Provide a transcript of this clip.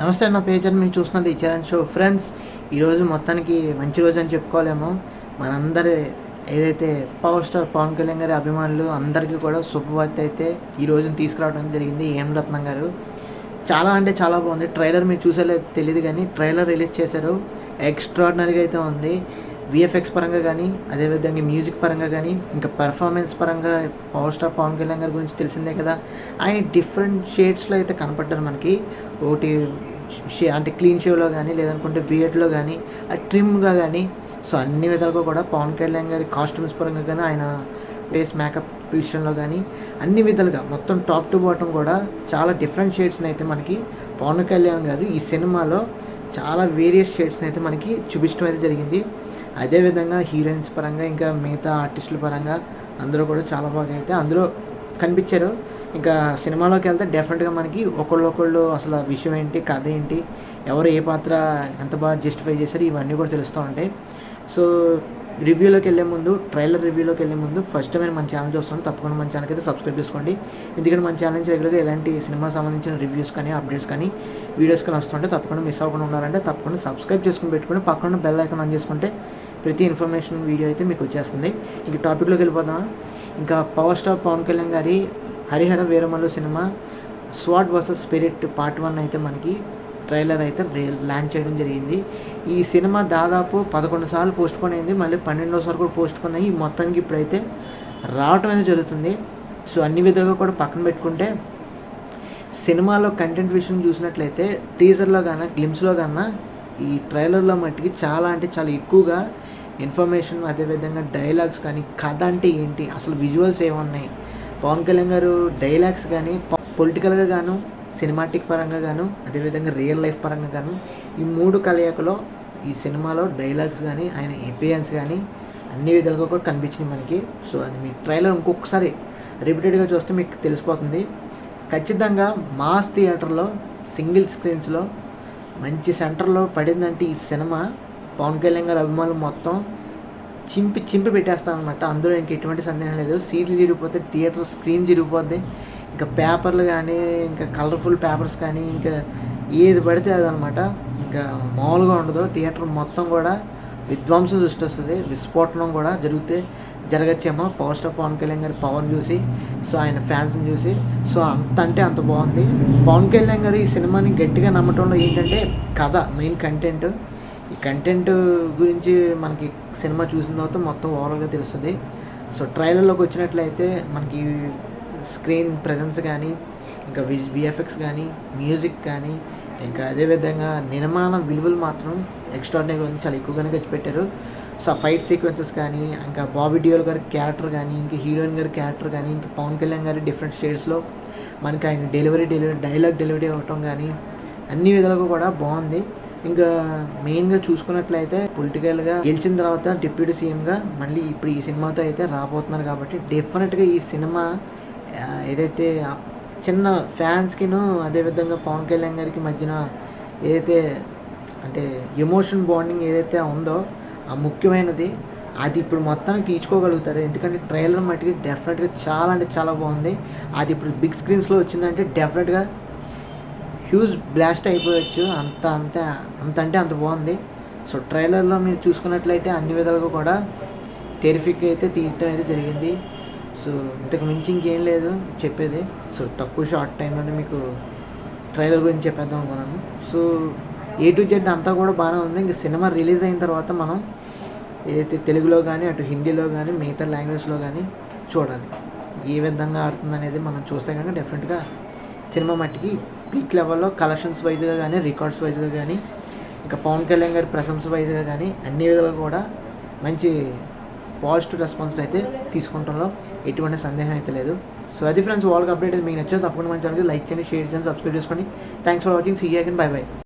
నమస్తే నా పేజ్ అని మీరు చూస్తున్నది చరణ్ షో ఫ్రెండ్స్. ఈరోజు మొత్తానికి మంచి రోజు అని చెప్పుకోలేము. మనందరి ఏదైతే పవర్ స్టార్ పవన్ కళ్యాణ్ గారి అభిమానులు అందరికీ కూడా శుభవార్త అయితే ఈ రోజున తీసుకురావడం జరిగింది. ఏం రత్నం గారు చాలా అంటే చాలా బాగుంది. ట్రైలర్ మీరు చూసేలేదు తెలియదు కానీ ట్రైలర్ రిలీజ్ చేశారు. ఎక్స్ట్రాడినరీగా అయితే ఉంది. విఎఫ్ఎక్స్ పరంగా కానీ అదేవిధంగా మ్యూజిక్ పరంగా కానీ ఇంకా పెర్ఫార్మెన్స్ పరంగా పవర్ స్టార్ పవన్ కళ్యాణ్ గారి గురించి తెలిసిందే కదా. ఆయన డిఫరెంట్ షేడ్స్లో అయితే కనపడ్డారు మనకి. ఒకటి అంటే క్లీన్ షేవ్లో కానీ లేదనుకుంటే బియర్డ్లో కానీ ట్రిమ్గా కానీ సో అన్ని విధాలుగా కూడా పవన్ కళ్యాణ్ గారి కాస్ట్యూమ్స్ పరంగా కానీ ఆయన ఫేస్ మేకప్ విషయంలో కానీ అన్ని విధాలుగా మొత్తం టాప్ టు బాటమ్ కూడా చాలా డిఫరెంట్ షేడ్స్ని అయితే మనకి పవన్ కళ్యాణ్ గారు ఈ సినిమాలో చాలా వేరియస్ షేడ్స్ని అయితే మనకి చూపించడం అయితే జరిగింది. అదేవిధంగా హీరోయిన్స్ పరంగా ఇంకా మిగతా ఆర్టిస్టుల పరంగా అందరూ కూడా చాలా బాగా అయితే అందులో కనిపించారు. ఇంకా సినిమాలోకి వెళ్తే డెఫినెట్గా మనకి ఒకళ్ళు అసలు విషయం ఏంటి, కథ ఏంటి, ఎవరు ఏ పాత్ర ఎంత బాగా జస్టిఫై చేశారు ఇవన్నీ కూడా తెలుస్తూ ఉంటాయి. సో రివ్యూలోకి వెళ్ళే ముందు, ట్రైలర్ రివ్యూలోకి వెళ్ళే ముందు ఫస్ట్ టైం మన ఛానల్ చూస్తాను తప్పకుండా మన ఛానల్కి అయితే సబ్స్క్రైబ్ చేసుకోండి. ఎందుకంటే మన ఛానల్ నుంచి రెగ్యులర్గా ఎలాంటి సినిమా సంబంధించిన రివ్యూస్ కానీ అప్డేట్స్ కానీ వీడియోస్ కానీ వస్తుంటే తప్పకుండా మిస్ అవ్వకుండా ఉండాలంటే తప్పకుండా సబ్స్క్రైబ్ చేసుకుని పెట్టుకుని పక్కన బెల్ ఐకాన్ ఆన్ చేసుకుంటే ప్రతి ఇన్ఫర్మేషన్ వీడియో అయితే మీకు వచ్చేస్తుంది. ఇంక టాపిక్లోకి వెళ్ళిపోదాం. ఇంకా పవర్ స్టార్ పవన్ కళ్యాణ్ గారి Harihara Veeramallu cinema swat versus spirit part 1 అయితే మనకి ట్రైలర్ అయితే లాంచ్ చేయడం జరిగింది. ఈ సినిమా దాదాపు 11 సార్లు పోస్ట్పోన్ అయింది, మళ్ళీ 12వ కూడా పోస్ట్పోన్ అయ్యి మొత్తానికి ఇప్పుడైతే రావటం అనేది జరుగుతుంది. సో అన్ని విధాలుగా కూడా పక్కన పెట్టుకుంటే సినిమాలో కంటెంట్ విషయం చూసినట్లయితే టీజర్లో కానీ గ్లిమ్స్లో కన్నా ఈ ట్రైలర్లో మట్టికి చాలా అంటే చాలా ఎక్కువగా ఇన్ఫర్మేషన్, అదేవిధంగా డైలాగ్స్ కానీ కథ అంటే ఏంటి, అసలు విజువల్స్ ఏమున్నాయి, పవన్ కళ్యాణ్ గారు డైలాగ్స్ కానీ పొలిటికల్గా గాను సినిమాటిక్ పరంగా గాను అదేవిధంగా రియల్ లైఫ్ పరంగా గాను ఈ 3 కలయికలో ఈ సినిమాలో డైలాగ్స్ కానీ ఆయన ఎపిరియన్స్ కానీ అన్ని విధాలుగా కూడా కనిపించినాయి మనకి. సో అది మీ ట్రైలర్ ఇంకొకసారి రిపీటెడ్గా చూస్తే మీకు తెలిసిపోతుంది. ఖచ్చితంగా మాస్ థియేటర్లో సింగిల్ స్క్రీన్స్లో మంచి సెంటర్లో పడిందంటే ఈ సినిమా పవన్ కళ్యాణ్ గారి అభిమానులు మొత్తం చింపి పెట్టేస్తామన్నమాట. అందులో ఇంక ఎటువంటి సందేహం లేదు. సీట్లు చిరిగిపోతే థియేటర్ స్క్రీన్ చిరిగిపోద్ది. ఇంకా పేపర్లు కానీ ఇంకా కలర్ఫుల్ పేపర్స్ కానీ ఇంకా ఏది పడితే అదనమాట. ఇంకా మామూలుగా ఉండదు. థియేటర్ మొత్తం కూడా విధ్వంసం సృష్టిస్తుంది. విస్ఫోటనం కూడా జరగచ్చేమో పవర్ స్టార్ పవన్ కళ్యాణ్ గారి పవర్ చూసి, సో ఆయన ఫ్యాన్స్ని చూసి. సో అంత అంటే అంత బాగుంది. పవన్ కళ్యాణ్ గారు ఈ సినిమాని గట్టిగా నమ్మటంలో ఏంటంటే కథ, మెయిన్ కంటెంట్. ఈ కంటెంట్ గురించి మనకి సినిమా చూసిన తర్వాత మొత్తం ఓవరాల్గా తెలుస్తుంది. సో ట్రైలర్లోకి వచ్చినట్లయితే మనకి స్క్రీన్ ప్రజెన్స్ కానీ ఇంకా విఎఫ్ఎక్స్ కానీ మ్యూజిక్ కానీ ఇంకా అదేవిధంగా నిర్మాణ విలువలు మాత్రం ఎక్స్ట్రాడినరీ ఉంది. చాలా ఎక్కువగానే ఖర్చు పెట్టారు. సో ఫైట్ సీక్వెన్సెస్ కానీ ఇంకా బాబీ డియోల్ గారి క్యారెక్టర్ కానీ ఇంకా హీరోయిన్ గారి క్యారెక్టర్ కానీ ఇంకా పవన్ కళ్యాణ్ గారి డిఫరెంట్ షేడ్స్లో మనకి ఆయన డైలాగ్ డెలివరీ అవ్వటం కానీ అన్ని విధాలుగా కూడా బాగుంది. ఇంకా మెయిన్గా చూసుకున్నట్లయితే పొలిటికల్గా గెలిచిన తర్వాత డిప్యూటీ సీఎంగా మళ్ళీ ఇప్పుడు ఈ సినిమాతో అయితే రాబోతున్నారు కాబట్టి డెఫినెట్గా ఈ సినిమా ఏదైతే చిన్న ఫ్యాన్స్కిను అదేవిధంగా పవన్ కళ్యాణ్ గారికి మధ్యన ఏదైతే అంటే ఎమోషన్ బాండింగ్ ఏదైతే ఉందో ఆ ముఖ్యమైనది అది ఇప్పుడు మొత్తానికి తీర్చుకోగలుగుతారు. ఎందుకంటే ట్రైలర్ మట్టికి డెఫినెట్గా చాలా అంటే చాలా బాగుంది. అది ఇప్పుడు బిగ్ స్క్రీన్స్లో వచ్చిందంటే డెఫినెట్గా హ్యూజ్ బ్లాస్ట్ అయిపోవచ్చు. అంత బాగుంది. సో ట్రైలర్లో మీరు చూసుకున్నట్లయితే అన్ని విధాలుగా కూడా టెరిఫిక్ అయితే తీయటం అయితే జరిగింది. సో ఇంతకు మించి ఇంకేం లేదు చెప్పేది. సో తక్కువ షార్ట్ టైంలోనే మీకు ట్రైలర్ గురించి చెప్పేద్దాం అనుకున్నాను. సో A to Z అంతా కూడా బాగానే ఉంది. ఇంక సినిమా రిలీజ్ అయిన తర్వాత మనం ఏదైతే తెలుగులో కానీ అటు హిందీలో కానీ మిగతా లాంగ్వేజ్లో కానీ చూడాలి ఏ విధంగా ఆడుతుంది అనేది మనం చూస్తే కనుక డెఫినెట్గా సినిమా మట్టికి పీక్ లెవెల్లో కలెక్షన్స్ వైజ్గా కానీ రికార్డ్స్ వైజ్గా కానీ ఇంకా పవన్ కళ్యాణ్ గారి ప్రశంస వైజ్గా కానీ అన్ని విధాలుగా కూడా మంచి పాజిటివ్ రెస్పాన్స్లు అయితే తీసుకుంటాంలో ఎటువంటి సందేహం అయితే లేదు. సో అది ఫ్రెండ్స్ వాళ్ళకి అప్డేట్ మీకు నచ్చదు తప్పకుండా మన ఛానల్కి లైక్ చేయండి, షేర్ చేయండి, సబ్స్క్రైబ్ చేసుకోండి. Thanks for watching. See you again. Bye by.